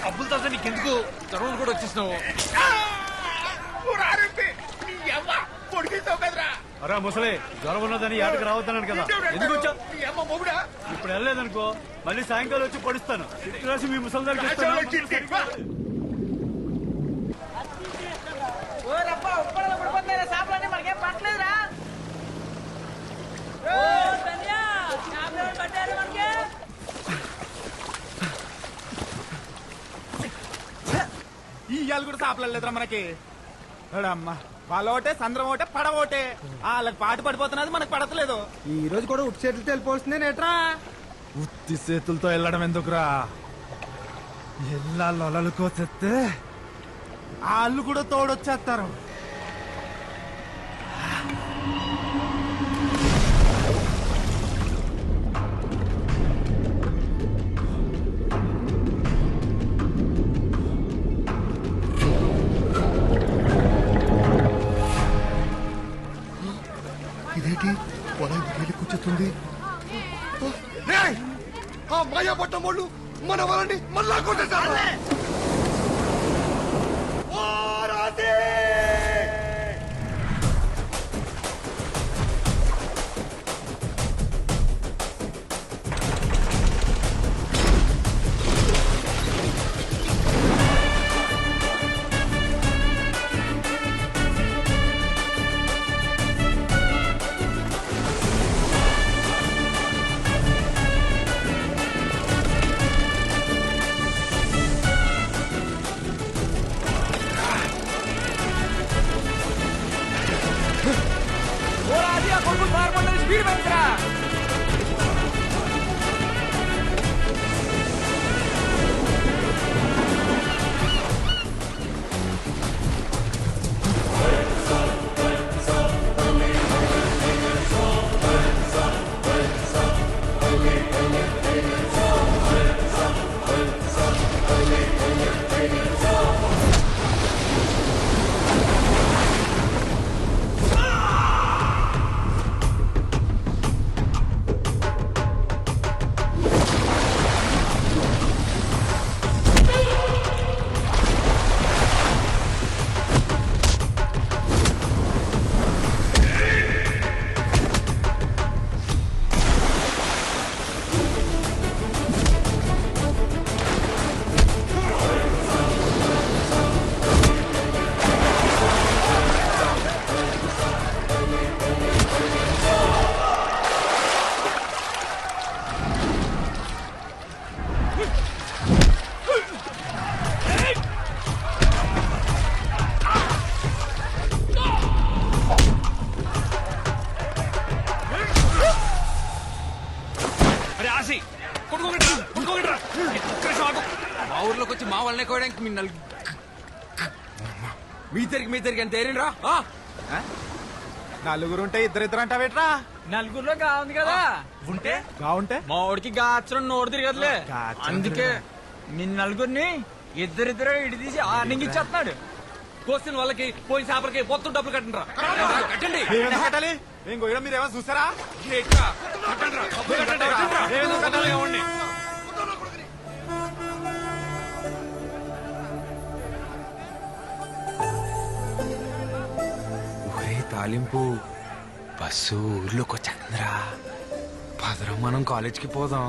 డబ్బులు తాత నీకెందుకు జ్వరం కూడా వచ్చేసినావు. అరా ముసలి జ్వరం ఉన్నదని ఆటకు రావద్దన్నాను కదా, ఎందుకు వచ్చా? ఇప్పుడు వెళ్ళలేదనుకో మళ్ళీ సాయంకాలం వచ్చి పడుస్తాను. రాసి మీ ముసలి దగ్గర ఈ ఇయాలు కూడా సాపలేదురా మనకి. అమ్మా వాళ్ళ ఒకటే సంద్రం ఒకటే పడవ ఒకటే, వాళ్ళకి పాటు పడిపోతున్నది మనకు పడతలేదు. ఈ రోజు కూడా ఉట్టి చేతులతో వెళ్ళిపోతుంది నేట్రా. ఉత్తి చేతులతో వెళ్ళడం ఎందుకురా, ఎల్లా లొలలుకోతే వాళ్ళు కూడా తోడొచ్చేస్తారు. ఇదేంటి పొలం వెళ్ళి కూర్చుంది. ఆ మాయా పట్టం వాళ్ళు మన వాళ్ళని మళ్ళా కొట్టేశారు. స్పీడ్ పెంచరా. మా ఊర్లోకి వచ్చి మా వాళ్ళనే కోయడానికి మీ తిరిగి ఎంత ఏరినరా. నలుగురుంటే ఇద్దరిద్దరు అంటావేట్రా? నలుగురులో కావుంది కదా, ఉంటే బాగుంటే మా వాడికి గాచరం నోడు తిరగదులే. అందుకే మీ నలుగురిని ఇద్దరిద్దరు ఇడి తీసి ఆర్నింగ్ ఇచ్చేస్తున్నాడు. కోసిన వాళ్ళకి పోయిన చేపలకి మొత్తం డబ్బులు కట్టండి. కట్టండి. కట్టాలి మేము గోయడం మీరు ఏమైనా చూసారా? ఒరే తాలింపు బస్సు ఊర్లోకి వచ్చేంద్రా. పదరం మనం కాలేజ్కి పోదాం.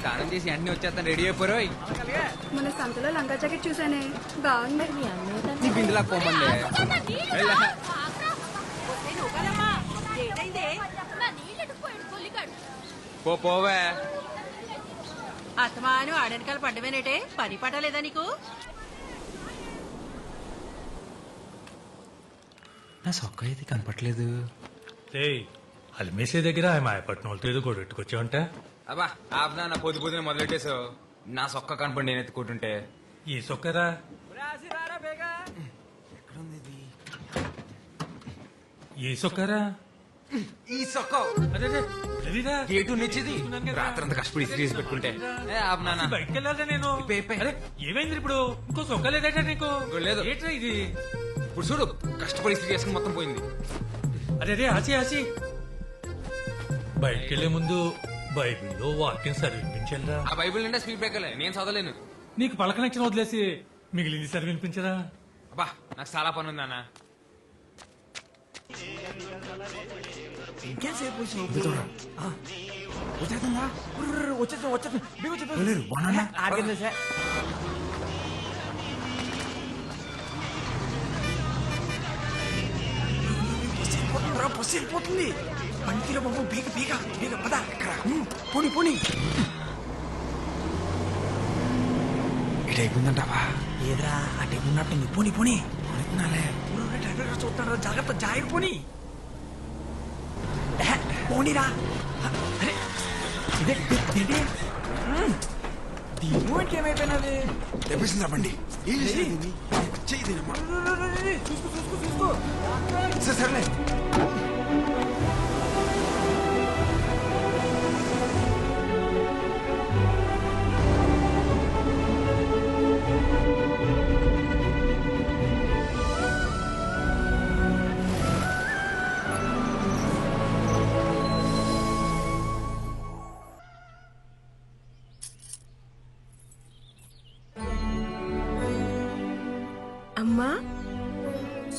స్నానం చేసి అన్ని వచ్చేస్తాను, రెడీ అయిపోయి. మన సంతలో లంగా జాకెట్ చూసానే, బాగుంది. నీ బిందులా పోమంది. పోవే. అత్తమాను ఆడెనకాల పడ్డమేనేటే, పని పట్టలేదా నీకు? నా సొక్క అయితే కనపట్లేదు. అల్మేసే దగ్గర మాయపట్నం వాళ్ళతో ఏదో కొట్టుకొచ్చావంట. అబ్బా ఆపునా, నా పొద్దు పొద్దున మొదలెట్టేసావు. నా సొక్క కనపడి నేను ఎత్తుకుంటుంటే. ఈ సొక్కరా ఈ సొక్కరా ఈ సొక్క అదే తెలీదా? గేటు నిచ్చేది రాత్రంతా కష్టపడి తీసి పెట్టుకుంటే. ఆపునా బయటకెళ్ళాలా నేను? అరే ఏమైంది ఇప్పుడు? ఇంకో సొక్క లేదట నీకు? లేదు. ఏంట్రా ఇది? ఇప్పుడు చూడు కష్టపడి ఇస్త్రీ చేసుకుని మొత్తం పోయింది. అరే రే ఆచి ఆచి బయటికి వెళ్లే ముందు బైబిల్లో వాక్యం చదివించరా. ఆ బైబిల్ నిండా స్పీడ్ బ్రేకర్లే, నేను చదవలేను. నీకు పలకనచ్చిన వదిలేసి మిగిలింది చదివినిపించరా. అబ్బా నాకు చాలా పని ఉంది అన్న. వెళ్ళిపోతుంది బండిలో బాబు బీగ బీగ బీగ పద పోనీ పోనీ ఇటు అయిపోయిందంటావా? ఏదరా అటు అయిపోయినట్టుంది. పోనీ పోనీ అనుకున్నాలే. డ్రైవర్ గారు చూస్తున్నారా, జాగ్రత్త జాగ్రత్త. పోనీ పోనీరా. అరే ఇదే దీని ఏమైపోయినది? తెప్పిస్తుందా బండి? చూసుకో సరేలే. అమ్మా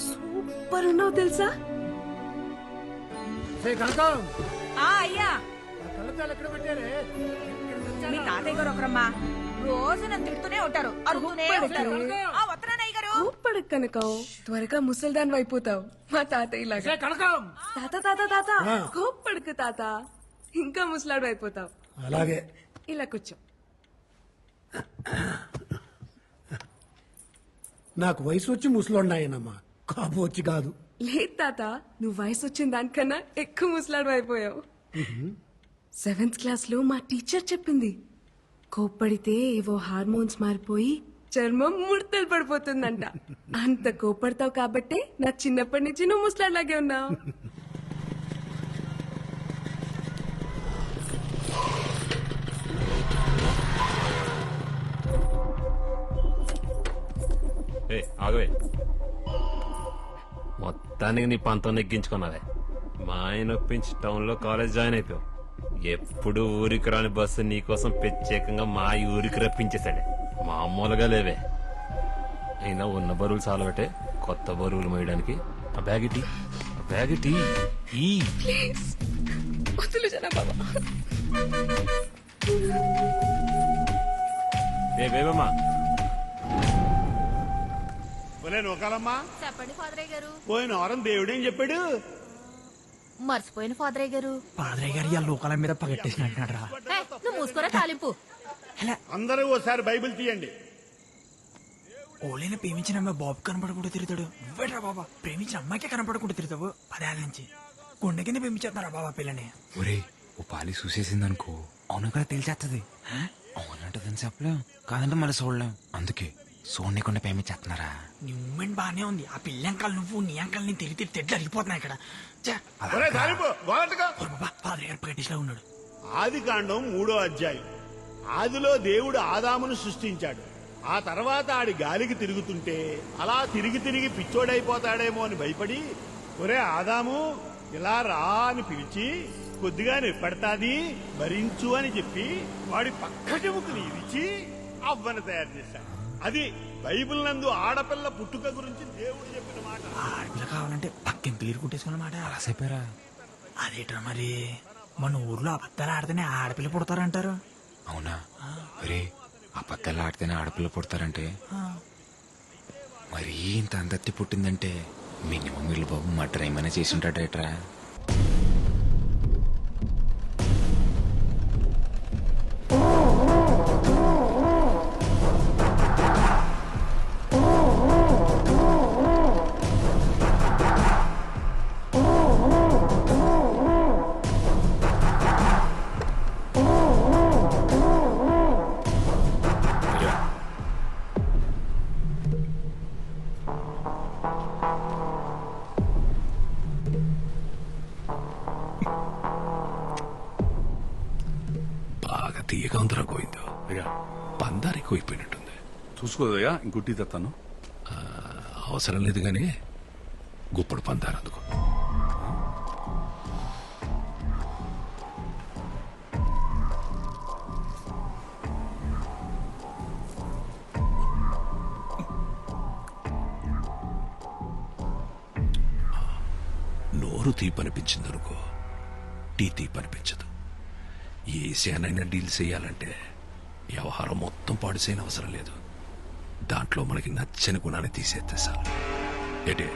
సూపర్ ఉన్నావు తెలుసా? అయ్యా మీ తాతయ్య గారు ఒకరమ్మా రోజు నన్ను తిడుతూనే ఉంటారు, అరుగుతూనే ఉంటారు. వస్తున్నానయ్య గారు. ఊపడకు కనకం, త్వరగా ముసల్దాన్ అయిపోతావు మా తాతయ్య లాగా. తాత తాత తాత కోప్పడుకు తాత, ఇంకా ముసలాడు అయిపోతావు. అలాగే ఇలా కూర్చో. నాకు వయసు వచ్చి ముసలోన్నాయనమ్మా, కాపు వచ్చి కాదు. లేదు తాత, నువ్వు వయసు వచ్చిన దానికన్నా ఎక్కువ ముసలాడు అయిపోయావు. 7th క్లాస్ లో మా టీచర్ చెప్పింది, కోప్పడితే ఏవో హార్మోన్స్ మారిపోయి చర్మం ముడతలు పడిపోతుందంట. అంత కోప్పడతావు కాబట్టే నా చిన్నప్పటి నుంచి నువ్వు ముసలాడ్లాగే ఉన్నావు. ఆగవే, మొత్తానికి నీ పంతం నెగ్గించుకున్నావే. మా ఆయన ఒప్పించి టౌన్ లో కాలేజ్ జాయిన్ అయిపోయావు. ఎప్పుడు ఊరికి రాని బస్సు నీకోసం ప్రత్యేకంగా మా ఊరికి రప్పించేశాడే. మామూలుగా లేవే. అయినా ఉన్న బరువులు చాలబట్టే కొత్త బరువులు మోయడానికి. ఆ బ్యాగిటీ ఈ వదులు జనా బాబా. ఏ బేబమ్మా, నూకాలమ్మా చెప్పండి ఫాదరయ్య గారు. పోయిన వారం దేవుడేం చెప్పాడు? మర్చిపోయిన ఫాదరయ్య గారు. పాదరయ్య గారు ఇవాళ లోకాల మీద పగట్టేసినట్టున్నాడు రా. నువ్వు మూసుకోరా తాలింపు. అందరూ ఓసారి బైబిల్ తీయండి. ఓలైనా ప్రేమించిన అమ్మాయి బాబు కనపడకుండా తిరుగుతాడు. నువ్వేట్రా బాబా ప్రేమించిన అమ్మాయికే కనపడకుండా తిరుగుతావు? 10 ఏళ్ళ నుంచి కొండ కింద ప్రేమించేస్తున్నారా బాబా పిల్లని? ఒరే ఓ పాలి చూసేసిందనుకో, అవును కదా తెలిసేస్తుంది. అవునంటదని చెప్పలేం, కాదంటే మళ్ళీ చూడలేం. అందుకే చూడకుండా ప్రేమించేస్తున్నారా? నీ మూమెంట్ బానే ఉంది. ఆ పిల్ల అంకాలు నువ్వు నీ అంకాలు నేను తిరిగి తెడ్లు అరిగిపోతున్నాయి ఇక్కడ. పాదరయ్య గారు పగట్టేసిలా ఉన్నాడు. ఆది కాండం 3వ అధ్యాయం. ఆదిలో దేవుడు ఆదామును సృష్టించాడు. ఆ తర్వాత ఆడి గాలికి తిరుగుతుంటే అలా తిరిగి తిరిగి పిచ్చోడైపోతాడేమో అని భయపడి, ఒరే ఆదాము ఇలా రా అని పిలిచి కొద్దిగా నిప్పడతాది భరించు అని చెప్పి వాడి పక్క చెముకుని ఇరిచి అవ్వను తయారు చేశాడు. అది బైబిల్ నందు ఆడపిల్ల పుట్టుక గురించి దేవుడు చెప్పిన మాట. ఆడపిల్ల కావాలంటే పక్కన పేరు కుట్టేసుకున్నమాట. అలా చెప్పారా? అదేట్రా మరి, మన ఊర్లో అబద్ధాలు ఆడితేనే ఆడపిల్ల పుడతారంటారు. అవునా? ఒరే అబద్ధాలు ఆడితేనే ఆడపిల్ల పుడతారంటే మరి ఇంత అందత్తి పుట్టిందంటే మినిమం వీళ్ళు బాబు మర్డర్ ఏమైనా చేసి ఉంటాడేట్రా? బాగా తీయగా ఉందిరా గోవిందో. పందారు ఎక్కువైపోయినట్టుంది. చూసుకోదయ్యా ఇంకొట్టి తెస్తాను. అవసరం లేదు గానీ గుప్పుడు పందారు అందుకో. నోరు తీపనిపించిందనుకో, టీ తీపనిపించదు. ఏ సేనైనా డీల్ చేయాలంటే వ్యవహారం మొత్తం పాడు చేయని అవసరం లేదు. దాంట్లో మనకి నచ్చని గుణాన్ని తీసేస్తే చాలు. ఏటే